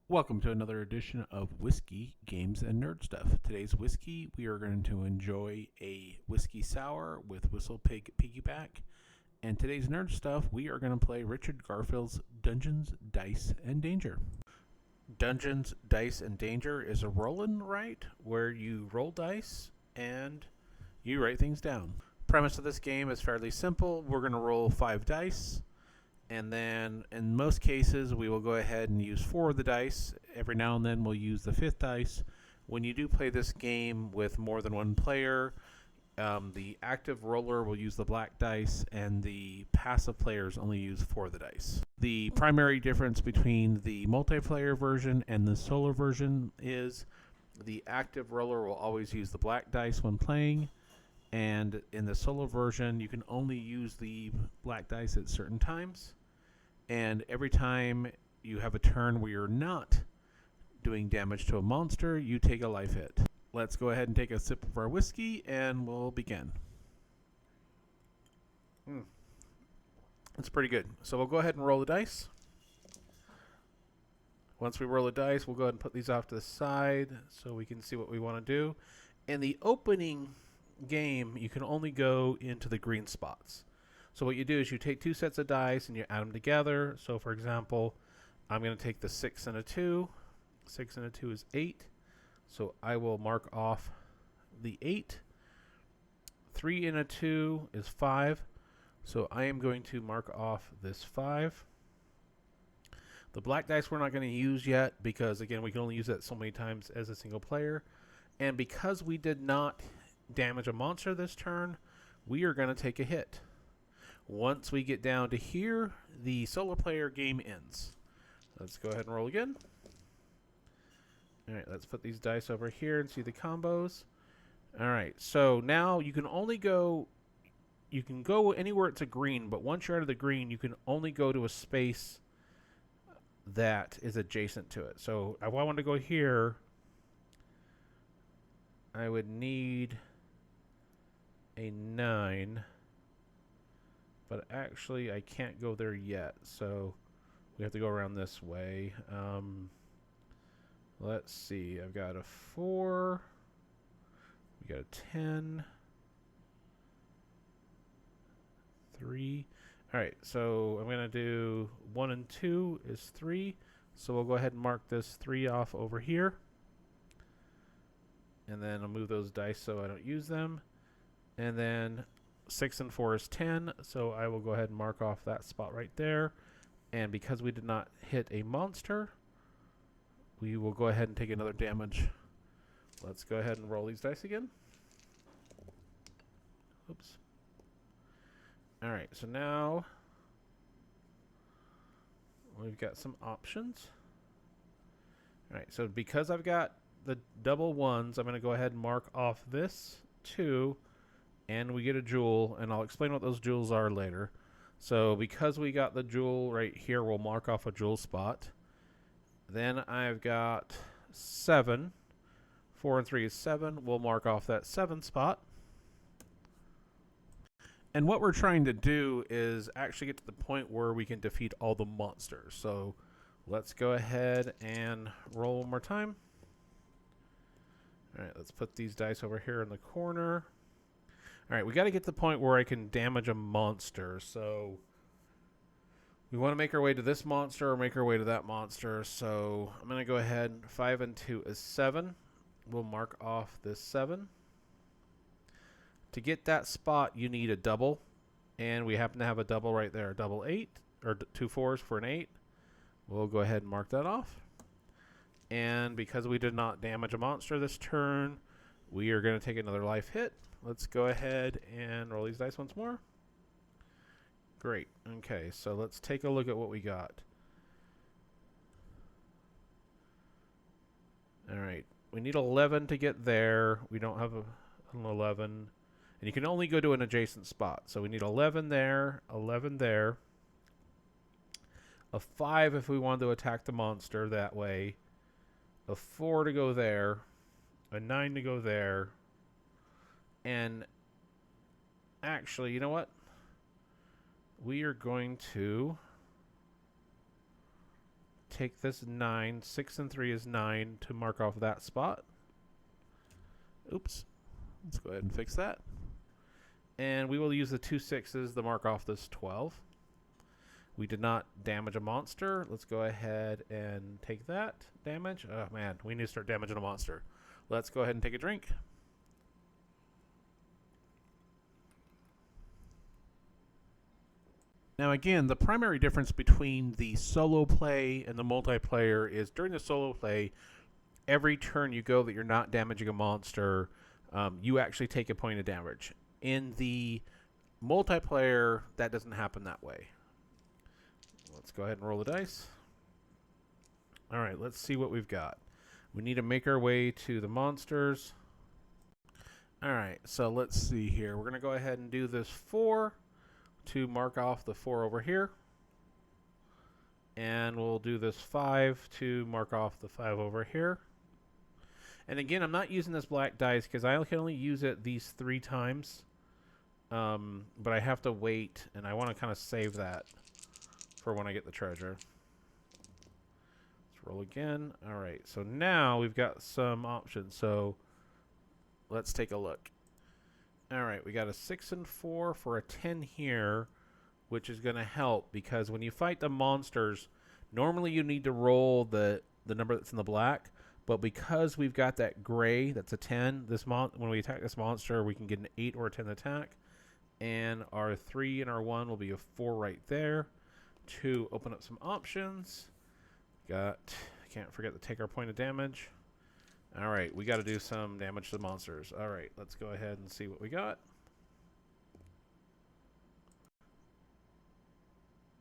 Welcome to another edition of Whiskey, Games, and Nerd Stuff. Today's whiskey, we are going to enjoy a whiskey sour with WhistlePig Piggyback. And today's nerd stuff, we are going to play Richard Garfield's Dungeons, Dice, and Danger. Dungeons, Dice, and Danger is a roll and write where you roll dice and you write things down. Premise of this game is fairly simple. We're going to roll 5 dice. And then in most cases, we will go ahead and use 4 of the dice. Every now and then, we'll use the 5th dice. When you do play this game with more than one player, the active roller will use the black dice, and the passive players only use 4 of the dice. The primary difference between the multiplayer version and the solo version is the active roller will always use the black dice when playing. And in the solo version, you can only use the black dice at certain times. And every time you have a turn where you're not doing damage to a monster, you take a life hit. Let's go ahead and take a sip of our whiskey, and we'll begin. It's pretty good. So we'll go ahead and roll the dice. Once we roll the dice, we'll go ahead and put these off to the side so we can see what we want to do. In the opening game, you can only go into the green spots. So what you do is you take 2 sets of dice and you add them together. So for example, I'm going to take the 6 and a 2. 6 and a 2 is 8. So I will mark off the 8. 3 and a 2 is 5. So I am going to mark off this 5. The black dice we're not going to use yet because, again, we can only use that so many times as a single player. And because we did not damage a monster this turn, we are going to take a hit. Once we get down to here, the solo player game ends. Let's go ahead and roll again. Alright, let's put these dice over here and see the combos. Alright, so now you can only go... You can go anywhere it's a green, but once you're out of the green, you can only go to a space that is adjacent to it. So if I want to go here, I would need a 9. But actually, I can't go there yet, so we have to go around this way. Let's see. I've got a 4. We got a 10. 3. All right, so I'm going to do 1 and 2 is 3. So we'll go ahead and mark this 3 off over here. And then I'll move those dice so I don't use them. And then 6 and 4 is 10, so I will go ahead and mark off that spot right there. And because we did not hit a monster, we will go ahead and take another damage. Let's go ahead and roll these dice again. Oops. Alright, so now we've got some options. Alright, so because I've got the double 1s, I'm going to go ahead and mark off this 2. And we get a jewel, and I'll explain what those jewels are later. So because we got the jewel right here, we'll mark off a jewel spot. Then I've got 7. 4 and 3 is 7. We'll mark off that 7 spot. And what we're trying to do is actually get to the point where we can defeat all the monsters. So let's go ahead and roll one more time. All right, let's put these dice over here in the corner. Alright, we got to get to the point where I can damage a monster, so we want to make our way to this monster or make our way to that monster, so I'm going to go ahead. 5 and 2 is 7. We'll mark off this 7. To get that spot, you need a double, and we happen to have a double right there, a double 8, or 2 4s for an 8. We'll go ahead and mark that off. And because we did not damage a monster this turn, we are going to take another life hit. Let's go ahead and roll these dice once more. Great. Okay, so let's take a look at what we got. All right. We need 11 to get there. We don't have an 11. And you can only go to an adjacent spot. So we need 11 there, 11 there. A 5 if we wanted to attack the monster that way. A 4 to go there. A 9 to go there. And actually, you know what? We are going to take this 9. 6 and 3 is 9 to mark off that spot. Oops. Let's go ahead and fix that. And we will use the 2 6s to mark off this 12. We did not damage a monster. Let's go ahead and take that damage. Oh, man. We need to start damaging a monster. Let's go ahead and take a drink. Now, again, the primary difference between the solo play and the multiplayer is during the solo play, every turn you go that you're not damaging a monster, you actually take a point of damage. In the multiplayer, that doesn't happen that way. Let's go ahead and roll the dice. All right, let's see what we've got. We need to make our way to the monsters. All right, so let's see here. We're going to go ahead and do this 4 to mark off the 4 over here. And we'll do this 5 to mark off the 5 over here. And again, I'm not using this black dice because I can only use it these 3 times. But I have to wait, and I want to kind of save that for when I get the treasure. Let's roll again. All right, so now we've got some options. So let's take a look. All right, we got a 6 and 4 for a 10 here, which is going to help because when you fight the monsters, normally you need to roll the number that's in the black, but because we've got that gray, that's a 10, when we attack this monster, we can get an 8 or a 10 attack, and our 3 and our 1 will be a 4 right there. To open up some options, can't forget to take our point of damage. All right, we got to do some damage to the monsters. All right, let's go ahead and see what we got.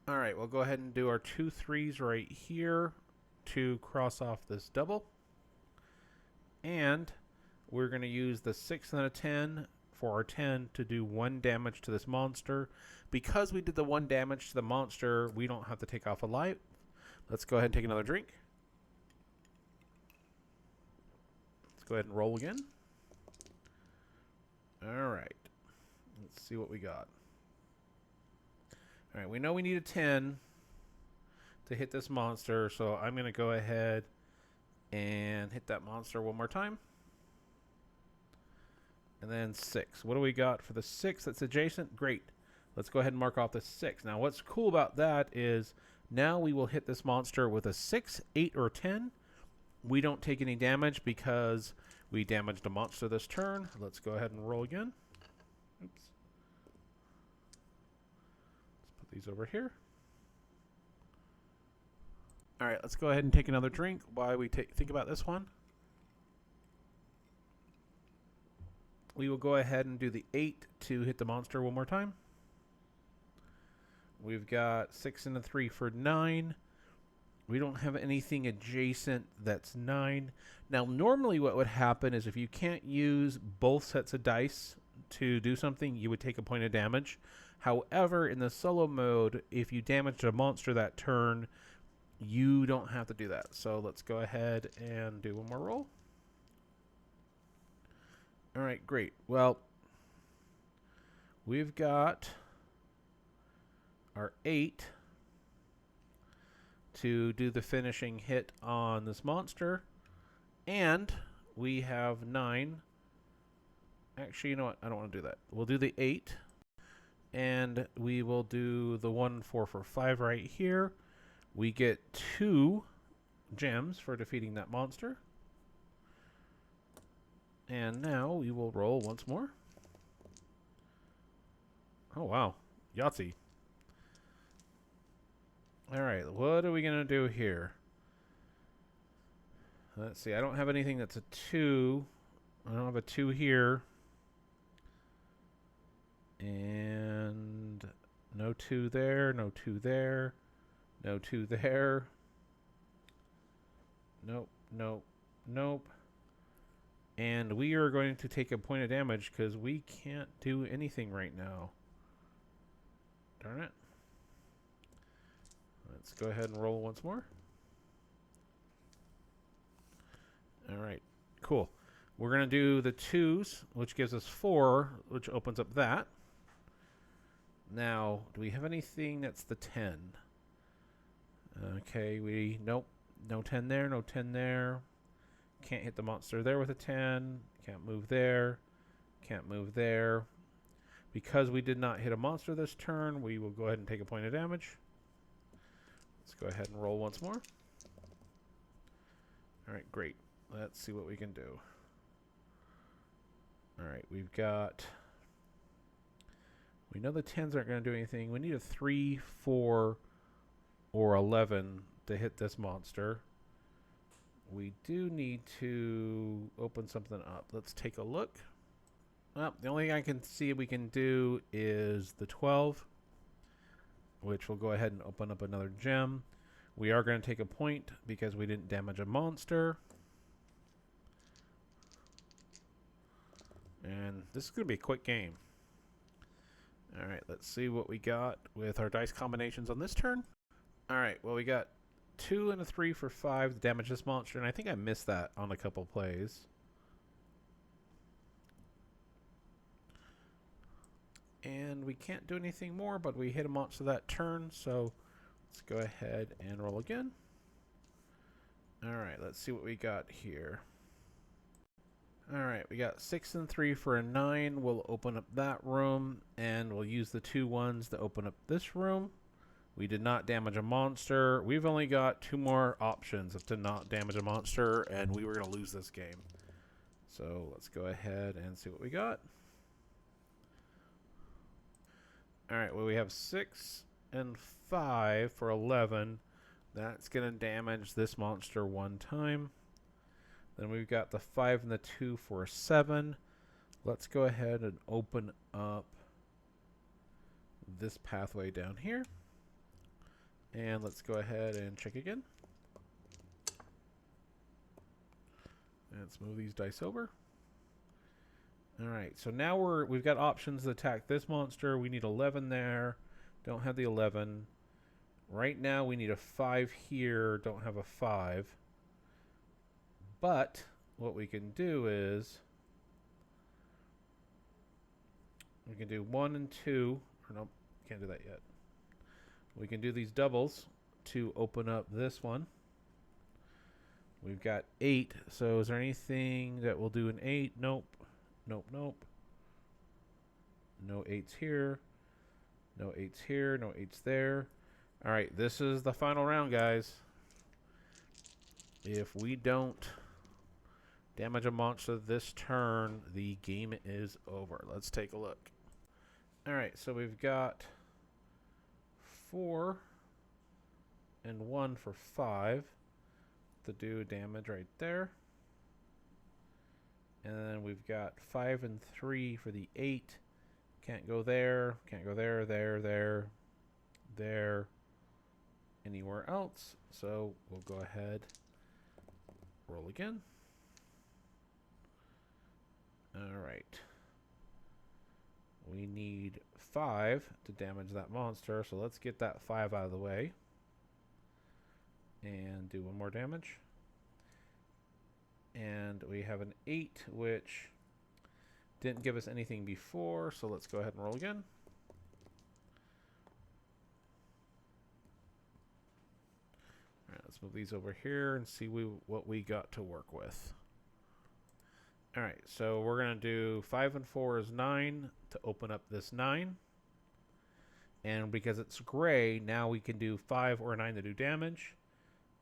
All right, we'll go ahead and do our 2 3s right here to cross off this double. And we're going to use the 6 and a 10 for our 10 to do 1 damage to this monster. Because we did the 1 damage to the monster, we don't have to take off a life. Let's go ahead and take another drink. Go ahead and roll again. All right. Let's see what we got. All right, we know we need a 10 to hit this monster, so I'm going to go ahead and hit that monster one more time. And then 6. What do we got for the 6 that's adjacent? Great. Let's go ahead and mark off the 6. Now, what's cool about that is now we will hit this monster with a 6, 8, or 10. We don't take any damage because we damaged a monster this turn. Let's go ahead and roll again. Oops. Let's put these over here. All right, let's go ahead and take another drink while we think about this one. We will go ahead and do the 8 to hit the monster one more time. We've got 6 and a 3 for 9. We don't have anything adjacent that's 9. Now, normally what would happen is if you can't use both sets of dice to do something, you would take a point of damage. However, in the solo mode, if you damaged a monster that turn, you don't have to do that. So let's go ahead and do one more roll. All right, great. Well, we've got our 8 to do the finishing hit on this monster. And we have 9. Actually, you know what? I don't want to do that. We'll do the 8. And we will do the 1, 4 for 5 right here. We get 2 gems for defeating that monster. And now we will roll once more. Oh, wow. Yahtzee. All right, what are we going to do here? Let's see. I don't have anything that's a 2. I don't have a 2 here. And no 2 there, no 2 there, no 2 there. Nope, nope, nope. And we are going to take a point of damage because we can't do anything right now. Darn it. Let's go ahead and roll once more. All right, cool. We're going to do the 2s, which gives us 4, which opens up that. Now, do we have anything that's the 10? Okay, nope. No 10 there, no 10 there. Can't hit the monster there with a 10. Can't move there. Can't move there. Because we did not hit a monster this turn, we will go ahead and take a point of damage. Let's go ahead and roll once more. Alright, great. Let's see what we can do. Alright, we've got... We know the 10s aren't going to do anything. We need a 3, 4, or 11 to hit this monster. We do need to open something up. Let's take a look. Well, the only thing I can see we can do is the 12, which will go ahead and open up another gem. We are going to take a point because we didn't damage a monster. And this is going to be a quick game. Alright, let's see what we got with our dice combinations on this turn. Alright, well, we got 2 and a 3 for 5 to damage this monster, and I think I missed that on a couple plays. And we can't do anything more, but we hit a monster that turn, so let's go ahead and roll again. Alright, let's see what we got here. Alright, we got 6 and 3 for a 9. We'll open up that room, and we'll use the 2 ones to open up this room. We did not damage a monster. We've only got 2 more options to not damage a monster, and we were going to lose this game. So let's go ahead and see what we got. Alright, well, we have 6 and 5 for 11. That's going to damage this monster 1 time. Then we've got the 5 and the 2 for 7. Let's go ahead and open up this pathway down here. And let's go ahead and check again. Let's move these dice over. Alright, so now we've got options to attack this monster. We need 11 there. Don't have the 11. Right now we need a 5 here. Don't have a 5. But what we can do is we can do 1 and 2. Or nope, can't do that yet. We can do these doubles to open up this one. We've got 8. So is there anything that will do an 8? Nope. Nope, nope. No 8s here. No 8s here. No 8s there. All right, this is the final round, guys. If we don't damage a monster this turn, the game is over. Let's take a look. All right, so we've got 4 and 1 for 5 to do damage right there. And then we've got 5 and 3 for the 8. Can't go there, can't go there, there, anywhere else. So we'll go ahead, roll again. All right. We need 5 to damage that monster, so let's get that 5 out of the way. And do 1 more damage. And we have an 8, which didn't give us anything before, so let's go ahead and roll again. Alright, let's move these over here and see what we got to work with. Alright, so we're going to do 5 and 4 is 9 to open up this 9. And because it's gray, now we can do 5 or 9 to do damage.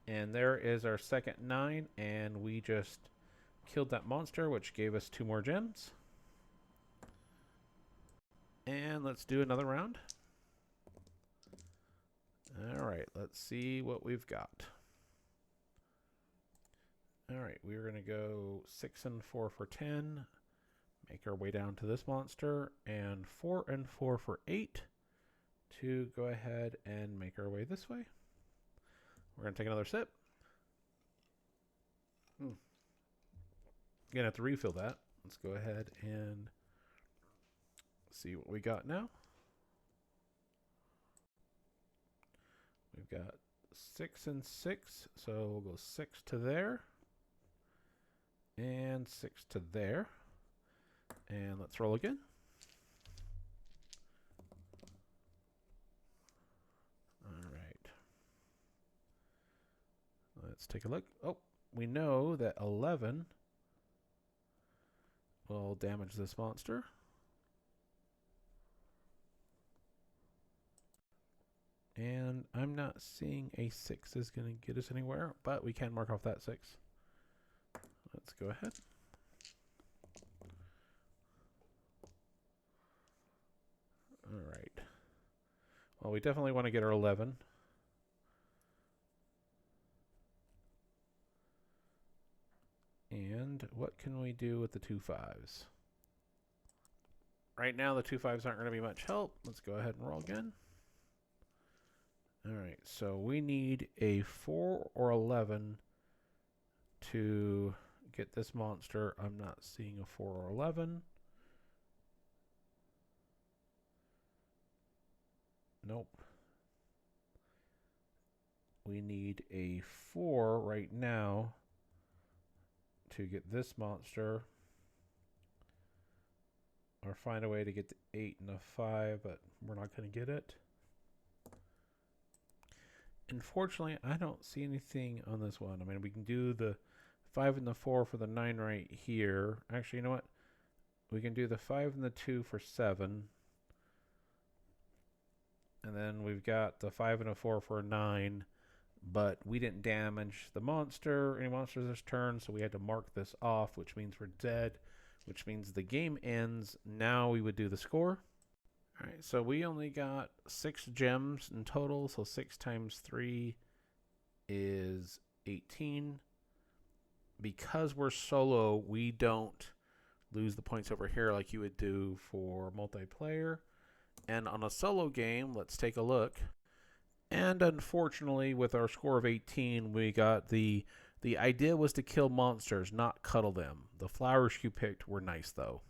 And there is our second 9, and we just killed that monster, which gave us 2 more gems. And let's do another round. Alright, let's see what we've got. Alright, we're going to go 6 and 4 for 10. Make our way down to this monster. And 4 and 4 for 8 to go ahead and make our way this way. We're going to take another sip. Going to have to refill that. Let's go ahead and see what we got now. We've got 6 and 6, so we'll go 6 to there. And 6 to there. And let's roll again. All right. Let's take a look. Oh, we know that 11 will damage this monster. And I'm not seeing a 6 is going to get us anywhere, but we can mark off that 6. Let's go ahead. All right. Well, we definitely want to get our 11. And what can we do with the 2 5s? Right now, the 2 5s aren't going to be much help. Let's go ahead and roll again. All right, so we need a 4 or 11 to get this monster. I'm not seeing a 4 or 11. Nope. We need a 4 right now to get this monster. Or find a way to get the 8 and a 5, but we're not going to get it. Unfortunately, I don't see anything on this one. I mean, we can do the 5 and the 4 for the 9 right here. Actually, you know what? We can do the 5 and the 2 for 7. And then we've got the 5 and a 4 for a 9. But we didn't damage the monster, any monsters this turn, so we had to mark this off, which means we're dead, which means the game ends. Now we would do the score. All right, so we only got 6 gems in total, so 6 times 3 is 18. Because we're solo, we don't lose the points over here like you would do for multiplayer. And on a solo game, let's take a look. And unfortunately, with our score of 18, we got the idea was to kill monsters, not cuddle them. The flowers you picked were nice, though.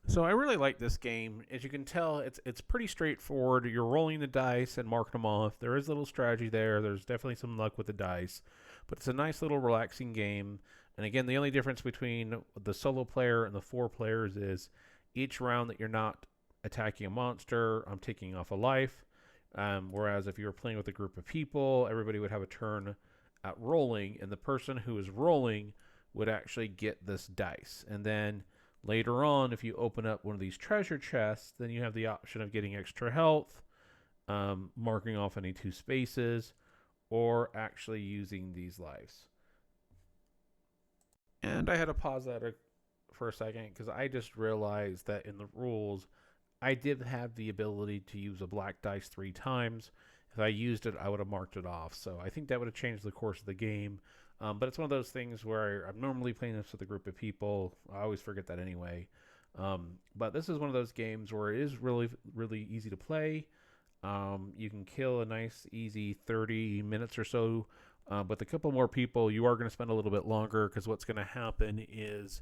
So I really like this game. As you can tell, it's pretty straightforward. You're rolling the dice and marking them off. There is a little strategy there. There's definitely some luck with the dice. But it's a nice little relaxing game. And again, the only difference between the solo player and the 4 players is each round that you're not attacking a monster, I'm taking off a life. Whereas if you were playing with a group of people, everybody would have a turn at rolling. And the person who is rolling would actually get this dice. And then later on, if you open up one of these treasure chests, then you have the option of getting extra health, marking off any 2 spaces, or actually using these lives. And I had to pause that for a second because I just realized that in the rules, I did have the ability to use a black dice 3 times. If I used it, I would have marked it off. So I think that would have changed the course of the game. But it's one of those things where I'm normally playing this with a group of people. I always forget that anyway. But this is one of those games where it is really, really easy to play. You can kill a nice, easy 30 minutes or so. With a couple more people, you are going to spend a little bit longer because what's going to happen is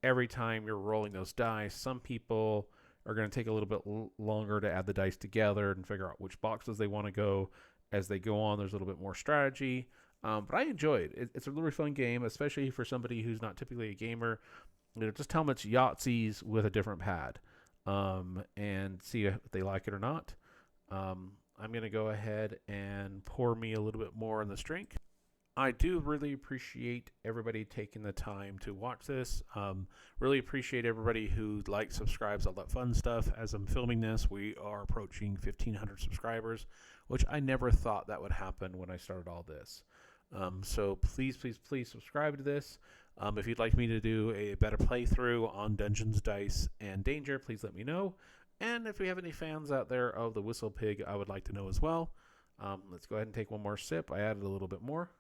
every time you're rolling those dice, some people are going to take a little bit longer to add the dice together and figure out which boxes they want to go. As they go on, there's a little bit more strategy. But I enjoy it. It's a really fun game, especially for somebody who's not typically a gamer. Just tell them it's Yahtzees with a different pad and see if they like it or not. I'm going to go ahead and pour me a little bit more in this drink. I do really appreciate everybody taking the time to watch this. Really appreciate everybody who likes, subscribes, all that fun stuff. As I'm filming this, we are approaching 1,500 subscribers, which I never thought that would happen when I started all this. So please, please, please subscribe to this. If you'd like me to do a better playthrough on Dungeons, Dice, and Danger, please let me know. And if we have any fans out there of the WhistlePig, I would like to know as well. Let's go ahead and take one more sip. I added a little bit more.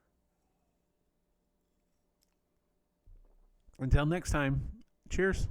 Until next time, cheers.